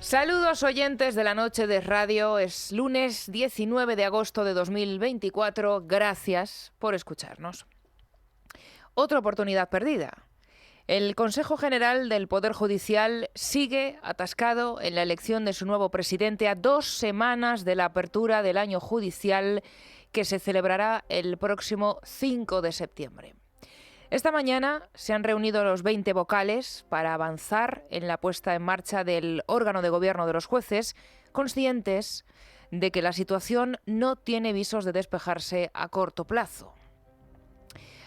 Saludos oyentes de la noche de radio, es lunes 19 de agosto de 2024, gracias por escucharnos. Otra oportunidad perdida. El Consejo General del Poder Judicial sigue atascado en la elección de su nuevo presidente a 2 semanas de la apertura del año judicial que se celebrará el próximo 5 de septiembre. Esta mañana se han reunido los 20 vocales para avanzar en la puesta en marcha del órgano de gobierno de los jueces, conscientes de que la situación no tiene visos de despejarse a corto plazo.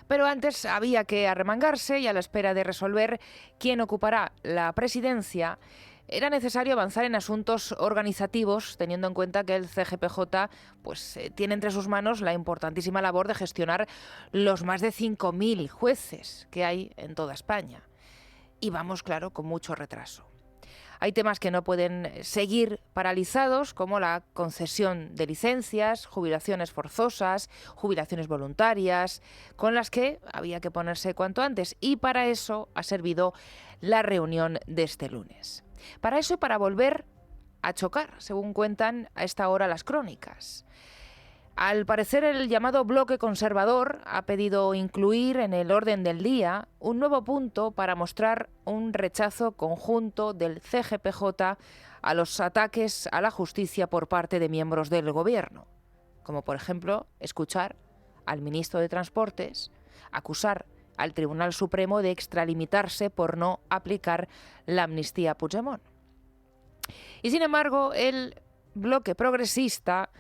Pero antes había que arremangarse y a la espera de resolver quién ocupará la presidencia, era necesario avanzar en asuntos organizativos, teniendo en cuenta que el CGPJ tiene entre sus manos la importantísima labor de gestionar los más de 5.000 jueces que hay en toda España. Y vamos, claro, con mucho retraso. Hay temas que no pueden seguir paralizados, como la concesión de licencias, jubilaciones forzosas, jubilaciones voluntarias, con las que había que ponerse cuanto antes. Y para eso ha servido la reunión de este lunes. Para eso y para volver a chocar, según cuentan a esta hora las crónicas. Al parecer, el llamado bloque conservador ha pedido incluir en el orden del día un nuevo punto para mostrar un rechazo conjunto del CGPJ a los ataques a la justicia por parte de miembros del gobierno, como por ejemplo escuchar al ministro de Transportes acusar al Tribunal Supremo de extralimitarse por no aplicar la amnistía a Puigdemont. Y sin embargo, el bloque progresista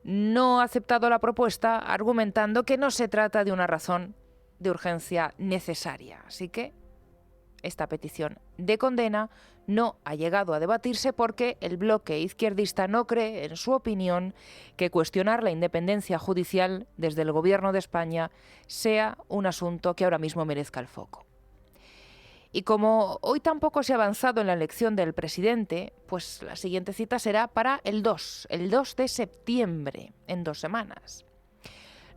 no ha aceptado la propuesta, argumentando que no se trata de una razón de urgencia necesaria. Así que esta petición de condena no ha llegado a debatirse porque el bloque izquierdista no cree, en su opinión, que cuestionar la independencia judicial desde el Gobierno de España sea un asunto que ahora mismo merezca el foco. Y como hoy tampoco se ha avanzado en la elección del presidente, pues la siguiente cita será para el 2 de septiembre, en 2 semanas.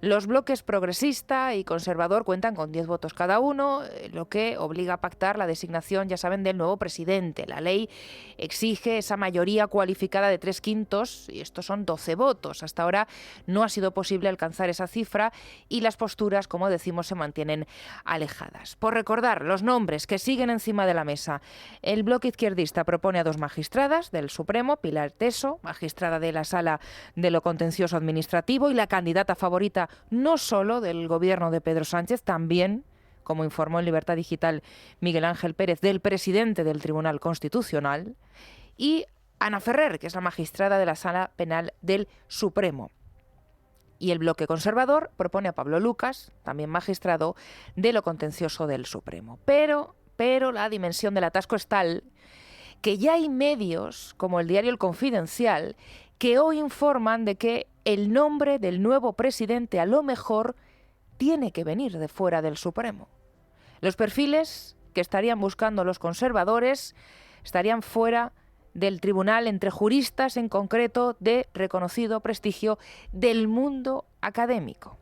Los bloques progresista y conservador cuentan con 10 votos cada uno, lo que obliga a pactar la designación, ya saben, del nuevo presidente. La ley exige esa mayoría cualificada de 3/5 y estos son 12 votos. Hasta ahora no ha sido posible alcanzar esa cifra y las posturas, como decimos, se mantienen alejadas. Por recordar los nombres que siguen encima de la mesa, el bloque izquierdista propone a 2 magistradas del Supremo, Pilar Teso, magistrada de la Sala de lo Contencioso Administrativo y la candidata favorita no solo del gobierno de Pedro Sánchez, también, como informó en Libertad Digital Miguel Ángel Pérez, del presidente del Tribunal Constitucional, y Ana Ferrer, que es la magistrada de la Sala Penal del Supremo. Y el bloque conservador propone a Pablo Lucas, también magistrado de lo Contencioso del Supremo. Pero la dimensión del atasco es tal que ya hay medios, como el diario El Confidencial, que hoy informan de que el nombre del nuevo presidente a lo mejor tiene que venir de fuera del Supremo. Los perfiles que estarían buscando los conservadores estarían fuera del tribunal, entre juristas en concreto de reconocido prestigio del mundo académico.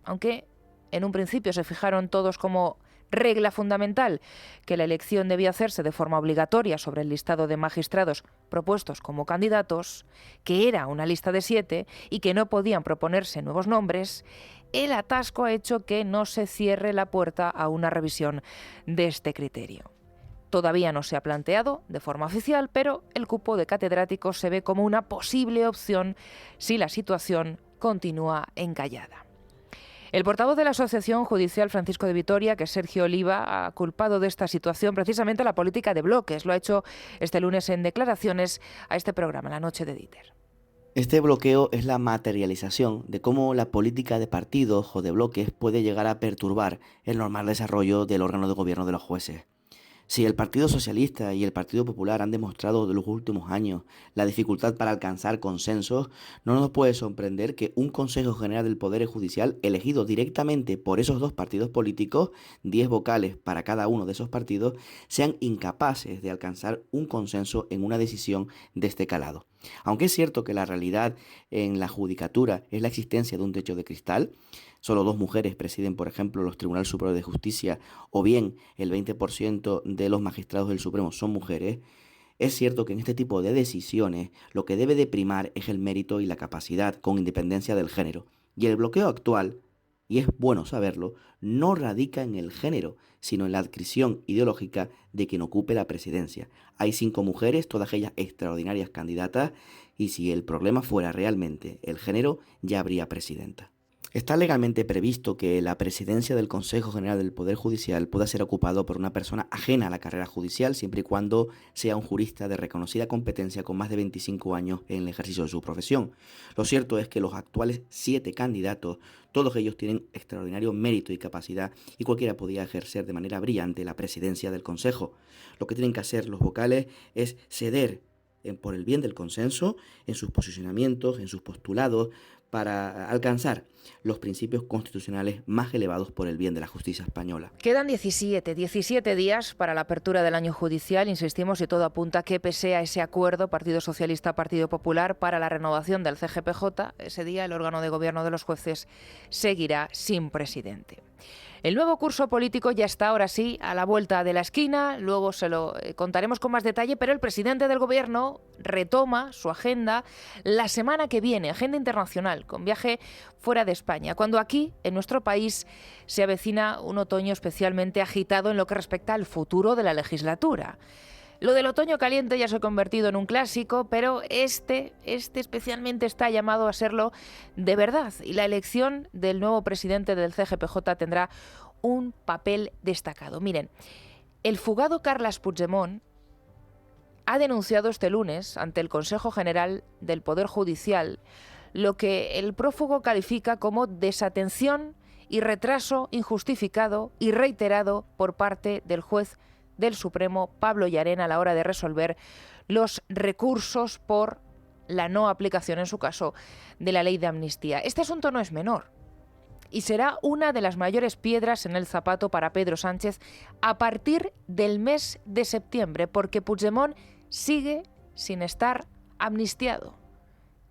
Aunque en un principio se fijaron todos como regla fundamental que la elección debía hacerse de forma obligatoria sobre el listado de magistrados propuestos como candidatos, que era una lista de 7 y que no podían proponerse nuevos nombres, el atasco ha hecho que no se cierre la puerta a una revisión de este criterio. Todavía no se ha planteado de forma oficial, pero el cupo de catedráticos se ve como una posible opción si la situación continúa encallada. El portavoz de la Asociación Judicial Francisco de Vitoria, que es Sergio Oliva, ha culpado de esta situación precisamente a la política de bloques. Lo ha hecho este lunes en declaraciones a este programa, La Noche de Dieter. Este bloqueo es la materialización de cómo la política de partidos o de bloques puede llegar a perturbar el normal desarrollo del órgano de gobierno de los jueces. Si el Partido Socialista y el Partido Popular han demostrado en los últimos años la dificultad para alcanzar consensos, no nos puede sorprender que un Consejo General del Poder Judicial elegido directamente por esos dos partidos políticos, 10 vocales para cada uno de esos partidos, sean incapaces de alcanzar un consenso en una decisión de este calado. Aunque es cierto que la realidad en la judicatura es la existencia de un techo de cristal, solo 2 mujeres presiden, por ejemplo, los Tribunales Superiores de Justicia, o bien el 20% de los magistrados del Supremo son mujeres, Es cierto que en este tipo de decisiones lo que debe de primar es el mérito y la capacidad, con independencia del género. Y el bloqueo actual, y es bueno saberlo, no radica en el género, sino en la adscripción ideológica de quien ocupe la presidencia. Hay 5 mujeres, todas ellas extraordinarias candidatas, y si el problema fuera realmente el género, ya habría presidenta. Está legalmente previsto que la presidencia del Consejo General del Poder Judicial pueda ser ocupado por una persona ajena a la carrera judicial, siempre y cuando sea un jurista de reconocida competencia con más de 25 años en el ejercicio de su profesión. Lo cierto es que los actuales 7 candidatos, todos ellos tienen extraordinario mérito y capacidad, y cualquiera podría ejercer de manera brillante la presidencia del Consejo. Lo que tienen que hacer los vocales es ceder por el bien del consenso en sus posicionamientos, en sus postulados, para alcanzar los principios constitucionales más elevados por el bien de la justicia española. Quedan 17 días para la apertura del año judicial. Insistimos, y todo apunta que pese a ese acuerdo Partido Socialista-Partido Popular para la renovación del CGPJ, ese día el órgano de gobierno de los jueces seguirá sin presidente. El nuevo curso político ya está, ahora sí, a la vuelta de la esquina. Luego se lo contaremos con más detalle, pero el presidente del gobierno retoma su agenda la semana que viene, agenda internacional, con viaje fuera de España, cuando aquí, en nuestro país, se avecina un otoño especialmente agitado en lo que respecta al futuro de la legislatura. Lo del otoño caliente ya se ha convertido en un clásico, pero este especialmente está llamado a serlo de verdad. Y la elección del nuevo presidente del CGPJ tendrá un papel destacado. Miren, el fugado Carles Puigdemont ha denunciado este lunes ante el Consejo General del Poder Judicial lo que el prófugo califica como desatención y retraso injustificado y reiterado por parte del juez del Supremo, Pablo Llarena, a la hora de resolver los recursos por la no aplicación, en su caso, de la ley de amnistía. Este asunto no es menor y será una de las mayores piedras en el zapato para Pedro Sánchez a partir del mes de septiembre, porque Puigdemont sigue sin estar amnistiado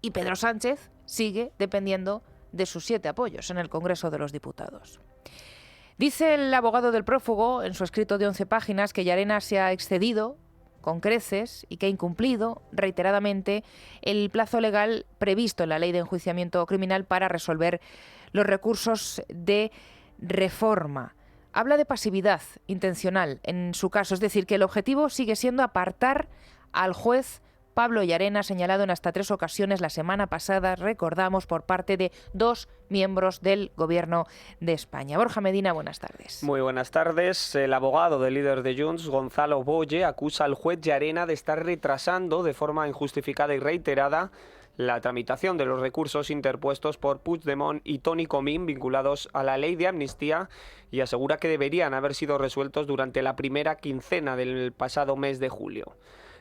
y Pedro Sánchez sigue dependiendo de sus 7 apoyos en el Congreso de los Diputados. Dice el abogado del prófugo en su escrito de 11 páginas que Llarena se ha excedido con creces y que ha incumplido reiteradamente el plazo legal previsto en la Ley de Enjuiciamiento Criminal para resolver los recursos de reforma. Habla de pasividad intencional en su caso, es decir, que el objetivo sigue siendo apartar al juez Pablo Llarena, señalado en hasta 3 ocasiones la semana pasada, recordamos, por parte de 2 miembros del Gobierno de España. Borja Medina, buenas tardes. Muy buenas tardes. El abogado del líder de Junts, Gonzalo Boye, acusa al juez Llarena de estar retrasando de forma injustificada y reiterada la tramitación de los recursos interpuestos por Puigdemont y Toni Comín vinculados a la ley de amnistía, y asegura que deberían haber sido resueltos durante la primera quincena del pasado mes de julio.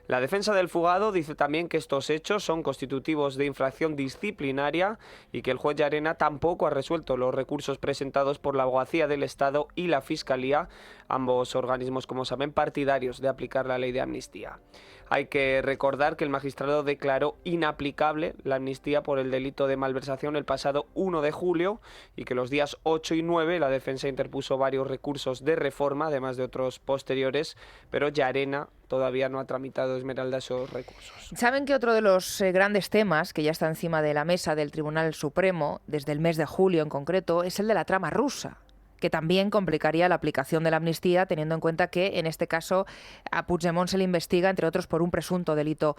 La defensa del fugado dice también que estos hechos son constitutivos de infracción disciplinaria y que el juez Llarena tampoco ha resuelto los recursos presentados por la Abogacía del Estado y la Fiscalía, ambos organismos, como saben, partidarios de aplicar la ley de amnistía. Hay que recordar que el magistrado declaró inaplicable la amnistía por el delito de malversación el pasado 1 de julio y que los días 8 y 9 la defensa interpuso varios recursos de reforma, además de otros posteriores, pero Llarena todavía no ha tramitado, Esmeralda, esos recursos. Saben que otro de los grandes temas que ya está encima de la mesa del Tribunal Supremo, desde el mes de julio en concreto, es el de la trama rusa, que también complicaría la aplicación de la amnistía, teniendo en cuenta que, en este caso, a Puigdemont se le investiga, entre otros, por un presunto delito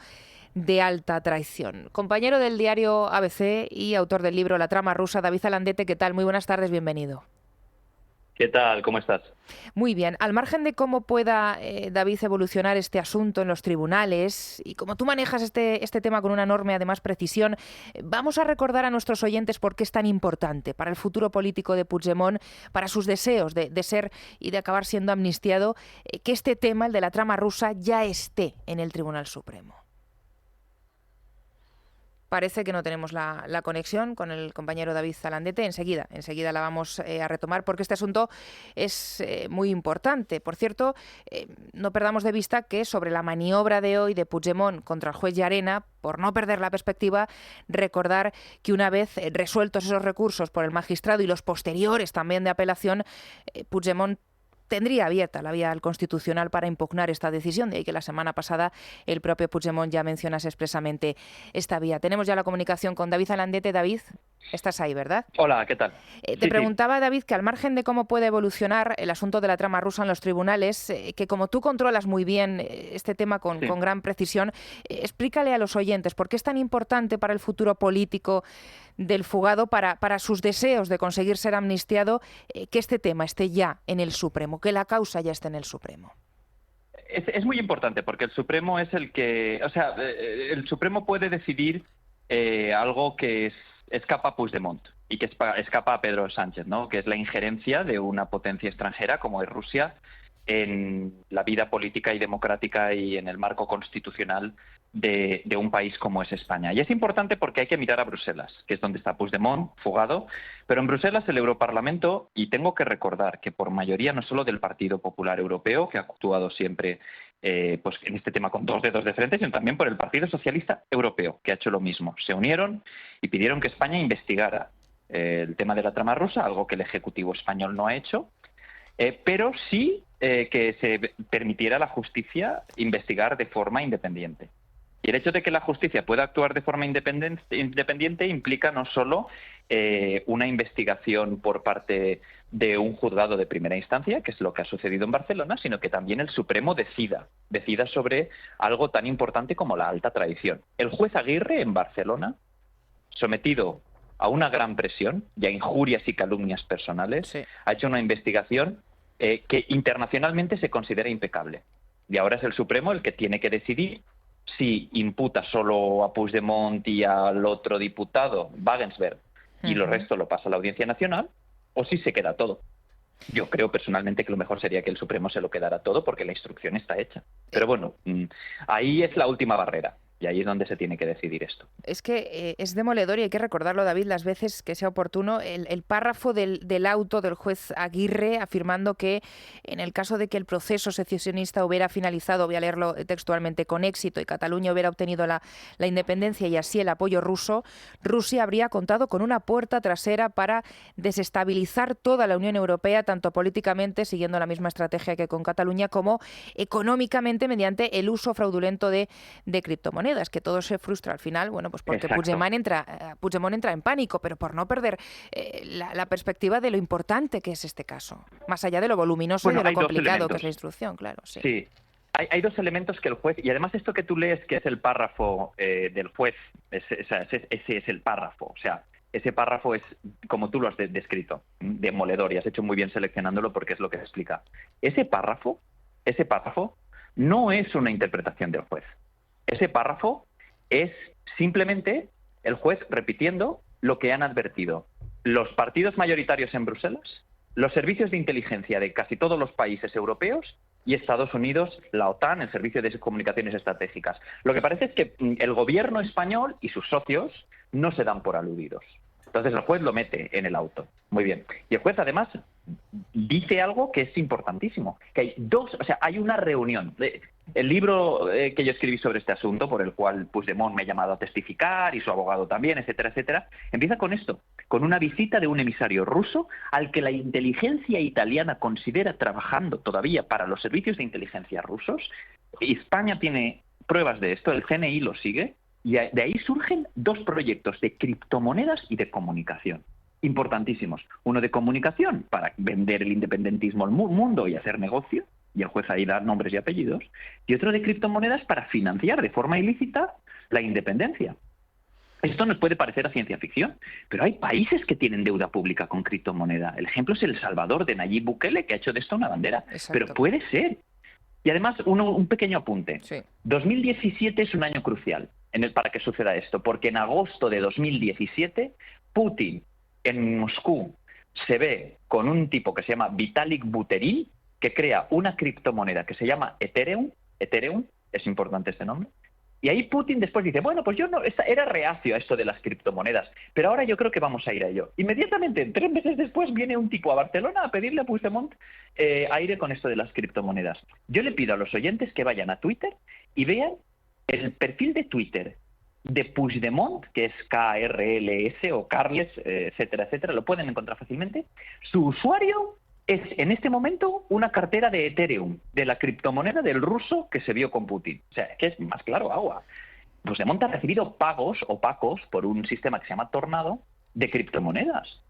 de alta traición. Compañero del diario ABC y autor del libro La trama rusa, David Alandete, ¿qué tal? Muy buenas tardes, bienvenido. ¿Qué tal? ¿Cómo estás? Muy bien. Al margen de cómo pueda, David, evolucionar este asunto en los tribunales, y como tú manejas este tema con una enorme, además, precisión, vamos a recordar a nuestros oyentes por qué es tan importante para el futuro político de Puigdemont, para sus deseos de ser y de acabar siendo amnistiado, que este tema, el de la trama rusa, ya esté en el Tribunal Supremo. Parece que no tenemos la conexión con el compañero David Alandete. Enseguida la vamos a retomar porque este asunto es muy importante. Por cierto, no perdamos de vista que sobre la maniobra de hoy de Puigdemont contra el juez Llarena, por no perder la perspectiva, recordar que una vez resueltos esos recursos por el magistrado y los posteriores también de apelación, Puigdemont tendría abierta la vía al Constitucional para impugnar esta decisión, de ahí que la semana pasada el propio Puigdemont ya mencionase expresamente esta vía. Tenemos ya la comunicación con David Alandete. David, estás ahí, ¿verdad? Hola, ¿qué tal? Te preguntaba, David, que al margen de cómo puede evolucionar el asunto de la trama rusa en los tribunales, que como tú controlas muy bien este tema con gran precisión, explícale a los oyentes por qué es tan importante para el futuro político del fugado, para sus deseos de conseguir ser amnistiado, que este tema esté ya en el Supremo, que la causa ya esté en el Supremo. Es muy importante porque el Supremo es el que... O sea, el Supremo puede decidir algo que escapa a Puigdemont y que escapa a Pedro Sánchez, ¿no? Que es la injerencia de una potencia extranjera como es Rusia en la vida política y democrática y en el marco constitucional de un país como es España. Y es importante porque hay que mirar a Bruselas, que es donde está Puigdemont, fugado, pero en Bruselas el Europarlamento, y tengo que recordar que por mayoría no solo del Partido Popular Europeo, que ha actuado siempre pues en este tema con 2 dedos de frente, sino también por el Partido Socialista Europeo, que ha hecho lo mismo. Se unieron y pidieron que España investigara el tema de la trama rusa, algo que el Ejecutivo español no ha hecho, pero sí que se permitiera a la justicia investigar de forma independiente. Y el hecho de que la justicia pueda actuar de forma independiente implica no solo una investigación por parte de un juzgado de primera instancia, que es lo que ha sucedido en Barcelona, sino que también el Supremo decida sobre algo tan importante como la alta traición. El juez Aguirre en Barcelona, sometido a una gran presión y a injurias y calumnias personales, ha hecho una investigación que internacionalmente se considera impecable. Y ahora es el Supremo el que tiene que decidir si imputa solo a Puigdemont y al otro diputado, Wagensberg, y lo resto lo pasa a la Audiencia Nacional, o si se queda todo. Yo creo personalmente que lo mejor sería que el Supremo se lo quedara todo porque la instrucción está hecha. Pero bueno, ahí es la última barrera. Y ahí es donde se tiene que decidir esto. Es que es demoledor y hay que recordarlo, David, las veces que sea oportuno, el párrafo del auto del juez Aguirre afirmando que en el caso de que el proceso secesionista hubiera finalizado, voy a leerlo textualmente, con éxito y Cataluña hubiera obtenido la independencia y así el apoyo ruso, Rusia habría contado con una puerta trasera para desestabilizar toda la Unión Europea, tanto políticamente, siguiendo la misma estrategia que con Cataluña, como económicamente mediante el uso fraudulento de criptomonedas. Que todo se frustra al final, bueno, pues porque Puigdemont entra en pánico, pero por no perder la perspectiva de lo importante que es este caso, más allá de lo voluminoso y de lo complicado que es la instrucción, claro. Sí. Hay 2 elementos que el juez, y además esto que tú lees, que es el párrafo del juez, ese es el párrafo, o sea, ese párrafo es, como tú lo has descrito, demoledor, y has hecho muy bien seleccionándolo porque es lo que se explica. Ese párrafo no es una interpretación del juez. Ese párrafo es simplemente el juez repitiendo lo que han advertido los partidos mayoritarios en Bruselas, los servicios de inteligencia de casi todos los países europeos y Estados Unidos, la OTAN, el Servicio de Comunicaciones Estratégicas. Lo que parece es que el gobierno español y sus socios no se dan por aludidos. Entonces el juez lo mete en el auto. Muy bien. Y el juez además dice algo que es importantísimo, que hay una reunión. El libro que yo escribí sobre este asunto, por el cual Puigdemont me ha llamado a testificar y su abogado también, etcétera, etcétera, empieza con esto, con una visita de un emisario ruso al que la inteligencia italiana considera trabajando todavía para los servicios de inteligencia rusos. España tiene pruebas de esto, el CNI lo sigue, y de ahí surgen 2 proyectos de criptomonedas y de comunicación. Importantísimos. Uno de comunicación, para vender el independentismo al mundo y hacer negocio, y el juez ahí da nombres y apellidos, y otro de criptomonedas para financiar de forma ilícita la independencia. Esto nos puede parecer a ciencia ficción, pero hay países que tienen deuda pública con criptomoneda. El ejemplo es El Salvador, de Nayib Bukele, que ha hecho de esto una bandera. Exacto. Pero puede ser. Y además, un pequeño apunte. Sí. 2017 es un año crucial para que suceda esto, porque en agosto de 2017, Putin en Moscú se ve con un tipo que se llama Vitalik Buterin, que crea una criptomoneda que se llama Ethereum, es importante este nombre, y ahí Putin después dice, bueno, pues yo no era reacio a esto de las criptomonedas, pero ahora yo creo que vamos a ir a ello. Inmediatamente, 3 meses después, viene un tipo a Barcelona a pedirle a Puigdemont aire con esto de las criptomonedas. Yo le pido a los oyentes que vayan a Twitter y vean el perfil de Twitter de Puigdemont, que es KRLS o Carles, etcétera, etcétera, lo pueden encontrar fácilmente. Su usuario es en este momento una cartera de Ethereum, de la criptomoneda del ruso que se vio con Putin. O sea, es que es más claro agua. Puigdemont ha recibido pagos opacos por un sistema que se llama Tornado de criptomonedas.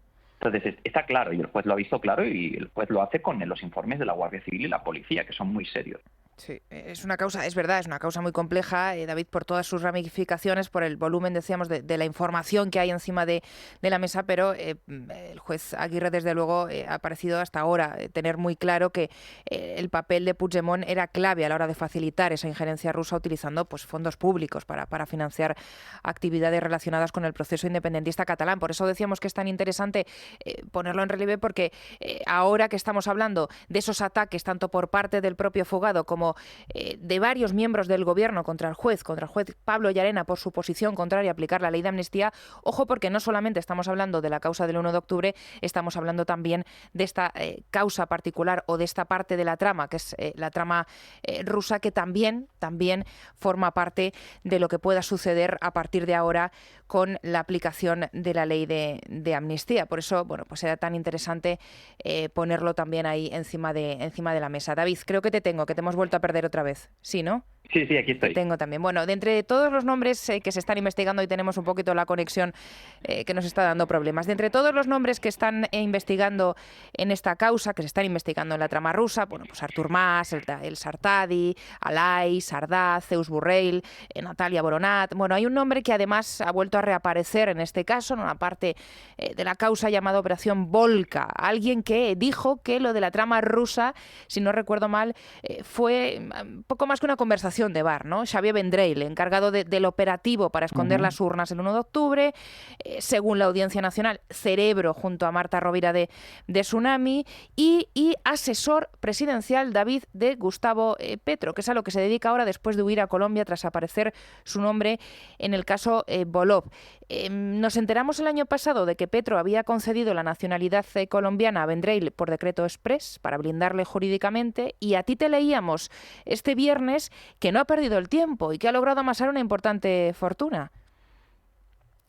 Entonces, está claro, y el juez lo ha visto claro, y el juez lo hace con los informes de la Guardia Civil y la policía, que son muy serios. Sí, es una causa, es verdad, es una causa muy compleja, David, por todas sus ramificaciones, por el volumen, decíamos, de la información que hay encima de la mesa, pero el juez Aguirre, desde luego, ha parecido hasta ahora tener muy claro que el papel de Puigdemont era clave a la hora de facilitar esa injerencia rusa utilizando pues fondos públicos para financiar actividades relacionadas con el proceso independentista catalán. Por eso decíamos que es tan interesante ponerlo en relieve, porque ahora que estamos hablando de esos ataques, tanto por parte del propio Fugado como de varios miembros del gobierno contra el juez Pablo Llarena por su posición contraria a aplicar la ley de amnistía, ojo, porque no solamente estamos hablando de la causa del 1 de octubre, estamos hablando también de esta causa particular o de esta parte de la trama, que es la trama rusa, que también forma parte de lo que pueda suceder a partir de ahora con la aplicación de la ley de amnistía. Por eso, bueno, pues era tan interesante ponerlo también ahí encima de la mesa. David, creo que te hemos vuelto a perder otra vez. Sí, ¿no? Sí, aquí estoy. Te tengo también. Bueno, de entre todos los nombres que se están investigando, y tenemos un poquito la conexión que nos está dando problemas, de entre todos los nombres que están investigando en esta causa, que se están investigando en la trama rusa, bueno, pues Artur Mas, el Sartadi, Alay, Sardá, Zeus Burrell, Natalia Boronat. Bueno, hay un nombre que además ha vuelto a reaparecer en este caso, en una parte de la causa llamada Operación Volca. Alguien que dijo que lo de la trama rusa, si no recuerdo mal, fue poco más que una conversación de bar, ¿no? Xavier Vendrell, encargado del operativo para esconder las urnas el 1 de octubre, según la Audiencia Nacional, cerebro junto a Marta Rovira de Tsunami, y asesor presidencial, David, de Gustavo Petro, que es a lo que se dedica ahora después de huir a Colombia tras aparecer su nombre en el caso Volov. Nos enteramos el año pasado de que Petro había concedido la nacionalidad colombiana a Vendrell por decreto exprés para blindarle jurídicamente, y a ti te leíamos este viernes que no ha perdido el tiempo y que ha logrado amasar una importante fortuna.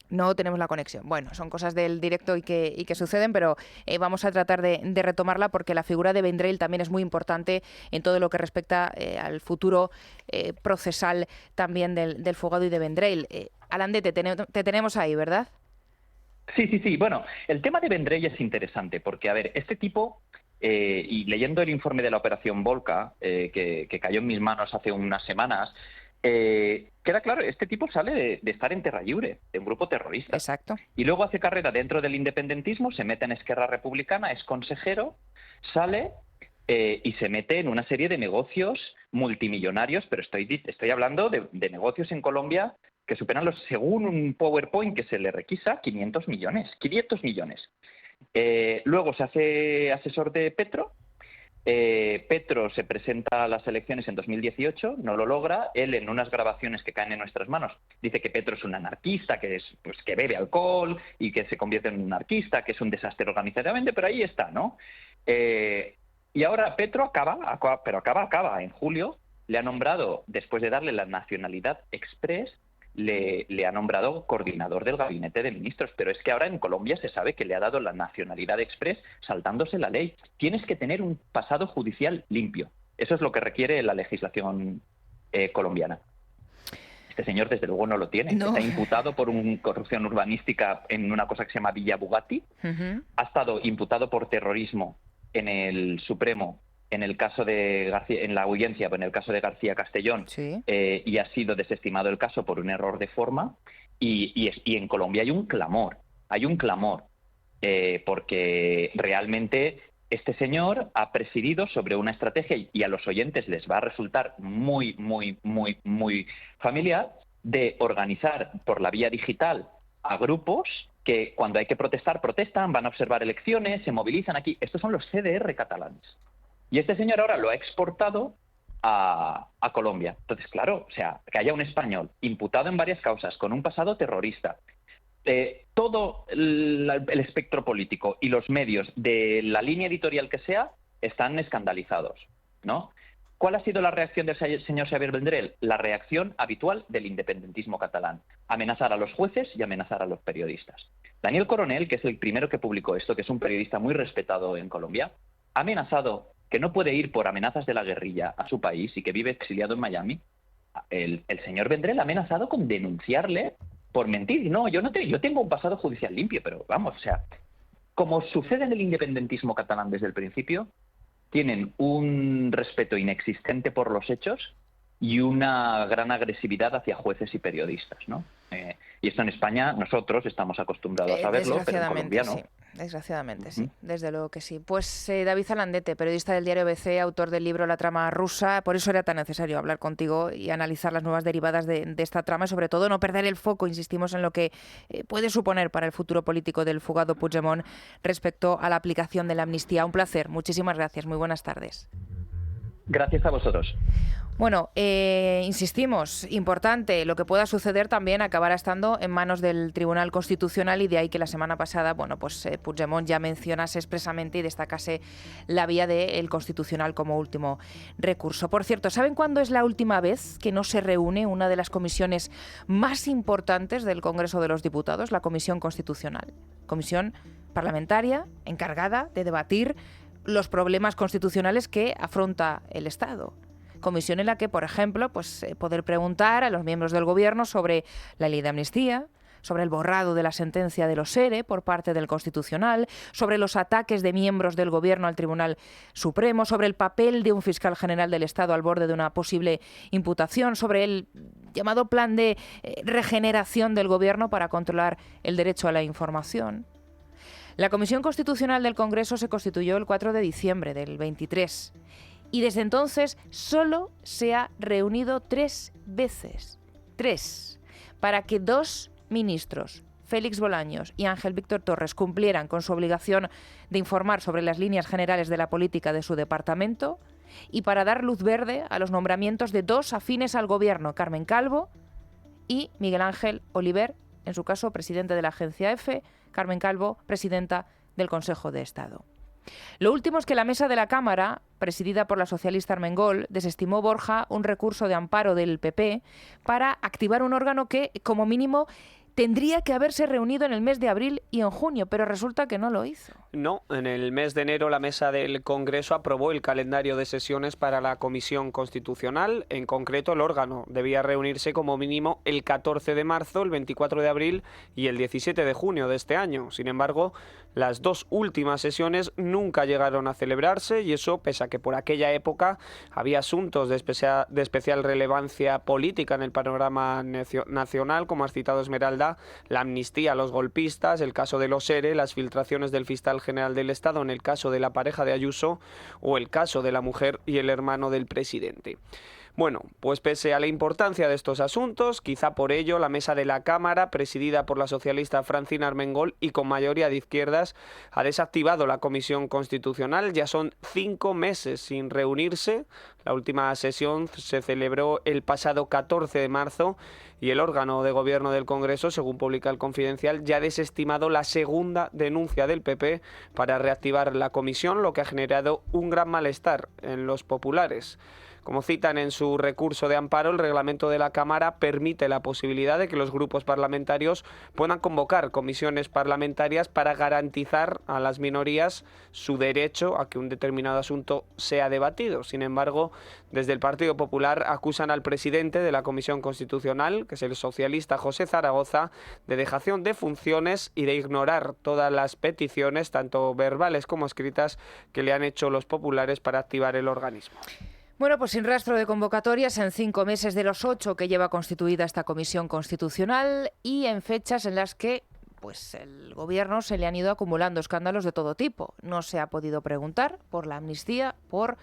No tenemos la conexión. Bueno, son cosas del directo y que suceden, pero vamos a tratar de retomarla, porque la figura de Vendrell también es muy importante en todo lo que respecta al futuro procesal también del Fugado y de Vendrell. Alande, te tenemos ahí, ¿verdad? Sí. Bueno, el tema de Vendrell es interesante porque, a ver, este tipo, y leyendo el informe de la Operación Volca, que cayó en mis manos hace unas semanas, queda claro, este tipo sale de estar en Terra Lliure, de un grupo terrorista. Exacto. Y luego hace carrera dentro del independentismo, se mete en Esquerra Republicana, es consejero, sale y se mete en una serie de negocios multimillonarios, pero estoy hablando de negocios en Colombia que superan según un PowerPoint que se le requisa, 500 millones. 500 millones. Luego se hace asesor de Petro. Petro se presenta a las elecciones en 2018, no lo logra. Él, en unas grabaciones que caen en nuestras manos, dice que Petro es un anarquista, que bebe alcohol y que se convierte en un anarquista, que es un desastre organizativamente, pero ahí está, ¿no? Y ahora Petro acaba. En julio le ha nombrado, después de darle la nacionalidad express, le ha nombrado coordinador del gabinete de ministros, pero es que ahora en Colombia se sabe que le ha dado la nacionalidad express saltándose la ley. Tienes que tener un pasado judicial limpio. Eso es lo que requiere la legislación colombiana. Este señor, desde luego, no lo tiene. No. Está imputado por una corrupción urbanística en una cosa que se llama Villa Bugatti. Ha estado imputado por terrorismo en el Supremo, en el caso de García, en la audiencia, en el caso de García Castellón, sí. Y ha sido desestimado el caso por un error de forma, y en Colombia hay un clamor, porque realmente este señor ha presidido sobre una estrategia, y a los oyentes les va a resultar muy familiar, de organizar por la vía digital a grupos que cuando hay que protestar, protestan, van a observar elecciones, se movilizan aquí. Estos son los CDR catalanes. Y este señor ahora lo ha exportado a Colombia. Entonces, claro, o sea, que haya un español imputado en varias causas, con un pasado terrorista, todo el espectro político y los medios de la línea editorial que sea están escandalizados, ¿no? ¿Cuál ha sido la reacción del señor Xavier Vendrell? La reacción habitual del independentismo catalán. Amenazar a los jueces y amenazar a los periodistas. Daniel Coronel, que es el primero que publicó esto, que es un periodista muy respetado en Colombia, ha amenazado que no puede ir por amenazas de la guerrilla a su país y que vive exiliado en Miami, el señor Vendrell ha amenazado con denunciarle por mentir. No, yo tengo un pasado judicial limpio, pero vamos, o sea, como sucede en el independentismo catalán desde el principio, tienen un respeto inexistente por los hechos y una gran agresividad hacia jueces y periodistas, ¿no? Y esto en España nosotros estamos acostumbrados a verlo, pero en Colombia no. Sí. Desgraciadamente, sí, desde luego que sí. Pues David Zalandete, periodista del diario ABC, autor del libro La trama rusa, por eso era tan necesario hablar contigo y analizar las nuevas derivadas de esta trama y sobre todo no perder el foco, insistimos, en lo que puede suponer para el futuro político del fugado Puigdemont respecto a la aplicación de la amnistía. Un placer, muchísimas gracias, muy buenas tardes. Gracias a vosotros. Bueno, insistimos, importante, lo que pueda suceder también acabará estando en manos del Tribunal Constitucional y de ahí que la semana pasada, Puigdemont ya mencionase expresamente y destacase la vía del Constitucional como último recurso. Por cierto, ¿saben cuándo es la última vez que no se reúne una de las comisiones más importantes del Congreso de los Diputados, la Comisión Constitucional? Comisión parlamentaria encargada de debatir los problemas constitucionales que afronta el Estado. Comisión en la que, por ejemplo, poder preguntar a los miembros del Gobierno sobre la ley de amnistía, sobre el borrado de la sentencia de los ERE por parte del Constitucional, sobre los ataques de miembros del Gobierno al Tribunal Supremo, sobre el papel de un fiscal general del Estado al borde de una posible imputación, sobre el llamado plan de regeneración del Gobierno para controlar el derecho a la información. La Comisión Constitucional del Congreso se constituyó el 4 de diciembre del 23 y desde entonces solo se ha reunido 3 veces. 3. Para que 2 ministros, Félix Bolaños y Ángel Víctor Torres, cumplieran con su obligación de informar sobre las líneas generales de la política de su departamento y para dar luz verde a los nombramientos de 2 afines al Gobierno, Carmen Calvo y Miguel Ángel Oliver, en su caso presidente de la Agencia EFE, Carmen Calvo, presidenta del Consejo de Estado. Lo último es que la mesa de la Cámara, presidida por la socialista Armengol, desestimó, Borja, un recurso de amparo del PP para activar un órgano que, como mínimo, tendría que haberse reunido en el mes de abril y en junio, pero resulta que no lo hizo. No, en el mes de enero la mesa del Congreso aprobó el calendario de sesiones para la Comisión Constitucional. En concreto, el órgano debía reunirse como mínimo el 14 de marzo, el 24 de abril y el 17 de junio de este año. Sin embargo, las 2 últimas sesiones nunca llegaron a celebrarse y eso pese a que por aquella época había asuntos de especial relevancia política en el panorama nacional, como has citado, Esmeralda, la amnistía a los golpistas, el caso de los ERE, las filtraciones del fiscal general del Estado en el caso de la pareja de Ayuso o el caso de la mujer y el hermano del presidente. Bueno, pues pese a la importancia de estos asuntos, quizá por ello la mesa de la Cámara, presidida por la socialista Francina Armengol y con mayoría de izquierdas, ha desactivado la Comisión Constitucional. Ya son 5 meses sin reunirse. La última sesión se celebró el pasado 14 de marzo y el órgano de gobierno del Congreso, según publica El Confidencial, ya ha desestimado la segunda denuncia del PP para reactivar la comisión, lo que ha generado un gran malestar en los populares. Como citan en su recurso de amparo, el reglamento de la Cámara permite la posibilidad de que los grupos parlamentarios puedan convocar comisiones parlamentarias para garantizar a las minorías su derecho a que un determinado asunto sea debatido. Sin embargo, desde el Partido Popular acusan al presidente de la Comisión Constitucional, que es el socialista José Zaragoza, de dejación de funciones y de ignorar todas las peticiones, tanto verbales como escritas, que le han hecho los populares para activar el organismo. Bueno, pues sin rastro de convocatorias en 5 meses de los 8 que lleva constituida esta Comisión Constitucional y en fechas en las que el Gobierno se le han ido acumulando escándalos de todo tipo. No se ha podido preguntar por la amnistía, por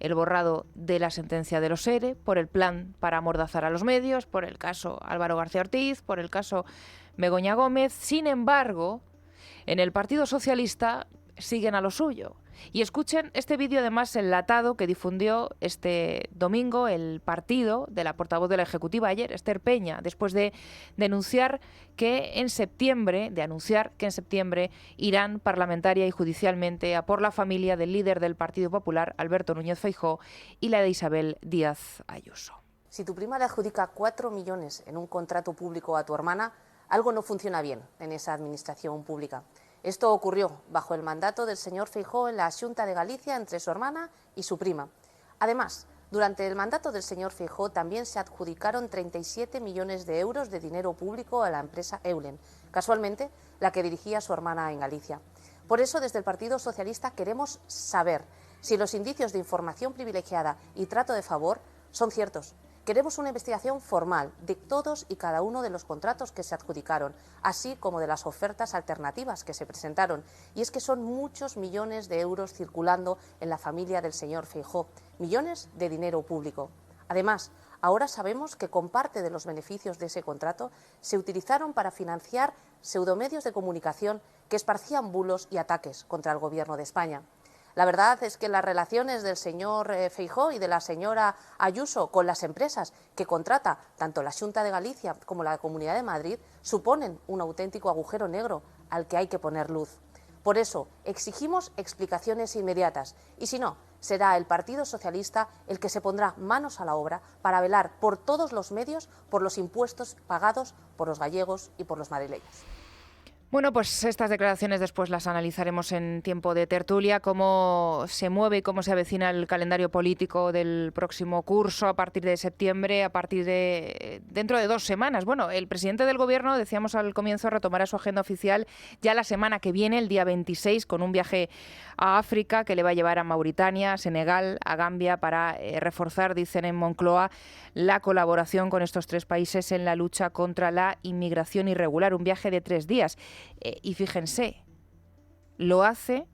el borrado de la sentencia de los ERE, por el plan para amordazar a los medios, por el caso Álvaro García Ortiz, por el caso Begoña Gómez. Sin embargo, en el Partido Socialista siguen a lo suyo. Y escuchen este vídeo además enlatado que difundió este domingo el partido de la portavoz de la Ejecutiva ayer, Esther Peña, después de anunciar que en septiembre irán parlamentaria y judicialmente a por la familia del líder del Partido Popular, Alberto Núñez Feijóo, y la de Isabel Díaz Ayuso. Si tu prima le adjudica 4 millones en un contrato público a tu hermana, algo no funciona bien en esa administración pública. Esto ocurrió bajo el mandato del señor Feijóo en la Xunta de Galicia entre su hermana y su prima. Además, durante el mandato del señor Feijóo también se adjudicaron 37 millones de euros de dinero público a la empresa Eulen, casualmente la que dirigía su hermana en Galicia. Por eso, desde el Partido Socialista queremos saber si los indicios de información privilegiada y trato de favor son ciertos. Queremos una investigación formal de todos y cada uno de los contratos que se adjudicaron, así como de las ofertas alternativas que se presentaron. Y es que son muchos millones de euros circulando en la familia del señor Feijóo, millones de dinero público. Además, ahora sabemos que con parte de los beneficios de ese contrato se utilizaron para financiar pseudomedios de comunicación que esparcían bulos y ataques contra el Gobierno de España. La verdad es que las relaciones del señor Feijóo y de la señora Ayuso con las empresas que contrata tanto la Xunta de Galicia como la Comunidad de Madrid suponen un auténtico agujero negro al que hay que poner luz. Por eso exigimos explicaciones inmediatas y si no, será el Partido Socialista el que se pondrá manos a la obra para velar por todos los medios, por los impuestos pagados por los gallegos y por los madrileños. Bueno, pues estas declaraciones después las analizaremos en tiempo de tertulia, cómo se mueve y cómo se avecina el calendario político del próximo curso a partir de septiembre, a partir de dentro de 2 semanas. Bueno, el presidente del Gobierno, decíamos al comienzo, retomará su agenda oficial ya la semana que viene, el día 26, con un viaje a África que le va a llevar a Mauritania, a Senegal, a Gambia, para reforzar, dicen en Moncloa, la colaboración con estos 3 países en la lucha contra la inmigración irregular. Un viaje de 3 días. Y fíjense, lo hace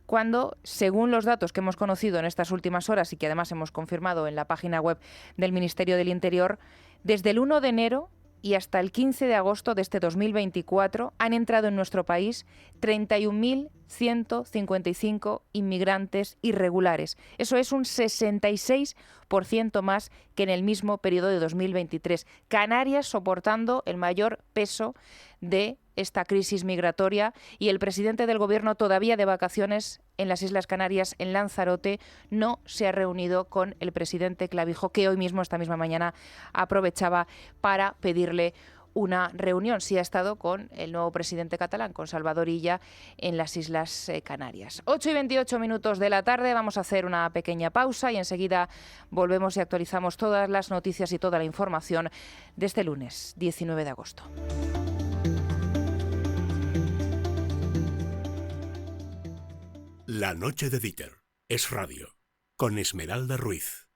cuando, según los datos que hemos conocido en estas últimas horas y que además hemos confirmado en la página web del Ministerio del Interior, desde el 1 de enero y hasta el 15 de agosto de este 2024 han entrado en nuestro país 31.155 inmigrantes irregulares. Eso es un 66% más que en el mismo periodo de 2023. Canarias soportando el mayor peso de esta crisis migratoria y el presidente del Gobierno, todavía de vacaciones en las Islas Canarias, en Lanzarote, no se ha reunido con el presidente Clavijo, que hoy mismo, esta misma mañana, aprovechaba para pedirle una reunión. Sí ha estado con el nuevo presidente catalán, con Salvador Illa, en las Islas Canarias. 8:28 de la tarde, vamos a hacer una pequeña pausa y enseguida volvemos y actualizamos todas las noticias y toda la información de este lunes, 19 de agosto. La noche de Dieter es radio, con Esmeralda Ruiz.